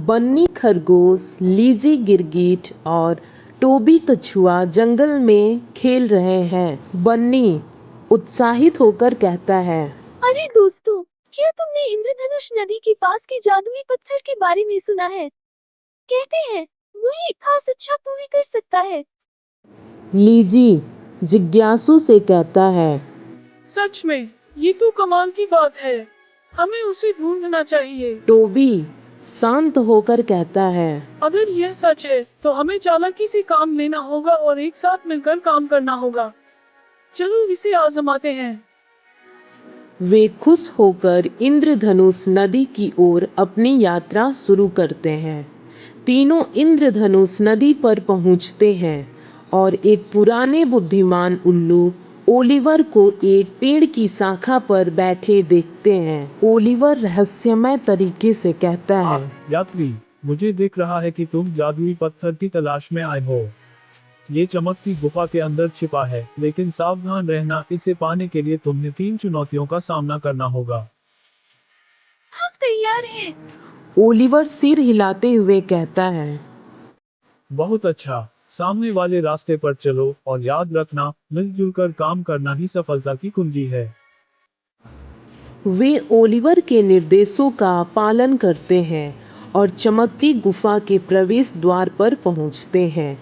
बन्नी खरगोश, लीजी गिरगिट और टोबी कछुआ जंगल में खेल रहे हैं। बन्नी उत्साहित होकर कहता है, अरे दोस्तों, क्या तुमने इंद्रधनुष नदी के पास के जादुई पत्थर के बारे में सुना है? कहते हैं वही एक खास अच्छा पूरी कर सकता है। लीजी जिज्ञासु से कहता है, सच में, ये तो कमाल की बात है। हमें उसे ढूंढना चाहिए। टोबी शांत होकर कहता है, अगर यह सच है, तो हमें चालाकी से काम लेना होगा और एक साथ मिलकर काम करना होगा। चलो इसे आजमाते हैं। वे खुश होकर इंद्रधनुष नदी की ओर अपनी यात्रा शुरू करते हैं। तीनों इंद्रधनुष नदी पर पहुंचते हैं और एक पुराने बुद्धिमान उल्लू ओलिवर को एक पेड़ की शाखा पर बैठे देखते हैं। ओलिवर रहस्यमय तरीके से कहता है, यात्री, मुझे दिख रहा है कि तुम जादुई पत्थर की तलाश में आए हो। ये चमकती गुफा के अंदर छिपा है, लेकिन सावधान रहना, इसे पाने के लिए तुम्हें 3 चुनौतियों का सामना करना होगा। हम तैयार हैं। ओलिवर सिर हिलाते हुए कहता है, बहुत अच्छा, सामने वाले रास्ते पर चलो और याद रखना, मिलजुल कर काम करना ही सफलता की कुंजी है। वे ओलिवर के निर्देशों का पालन करते हैं और चमकती गुफा के प्रवेश द्वार पर पहुंचते हैं।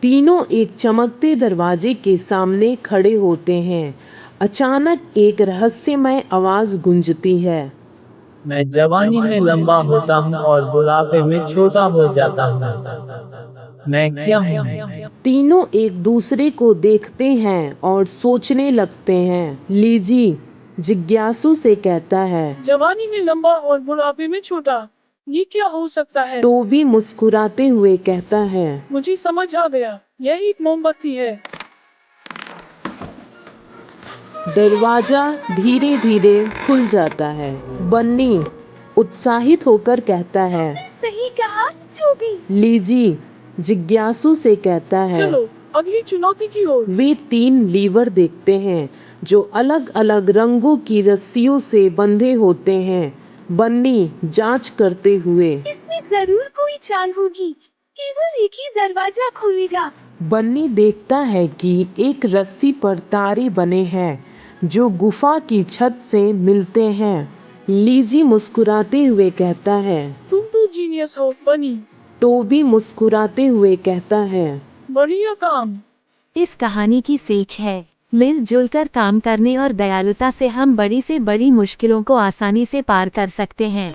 तीनों एक चमकते दरवाजे के सामने खड़े होते हैं। अचानक एक रहस्यमय आवाज गूंजती है, मैं जवानी में लंबा होता हूँ और बुढ़ापे में छोटा हो जाता हूँ। मैं क्या हूँ? तीनों एक दूसरे को देखते हैं और सोचने लगते हैं। लीजी जिज्ञासु से कहता है, जवानी में लंबा और बुढ़ापे में छोटा, ये क्या हो सकता है? टोबी मुस्कुराते हुए कहता है, मुझे समझ आ गया, यह एक मोमबत्ती है। दरवाजा धीरे धीरे खुल जाता है। बन्नी उत्साहित होकर कहता है, सही कहा टोबी। लीजी जिज्ञासु से कहता है, चलो अगली चुनौती की ओर। वे 3 लीवर देखते हैं जो अलग अलग रंगों की रस्सियों से बंधे होते हैं। बन्नी जांच करते हुए, इसमें जरूर कोई चाल होगी, केवल एक ही दरवाजा खुलेगा। बन्नी देखता है कि एक रस्सी पर तारे बने हैं जो गुफा की छत से मिलते हैं। लीजी मुस्कुराते हुए कहता है, तुम तो जीनियस हो बनी। टोबी मुस्कुराते हुए कहता है, बढ़िया काम। इस कहानी की सीख है, मिलजुल कर काम करने और दयालुता से हम बड़ी से बड़ी मुश्किलों को आसानी से पार कर सकते हैं।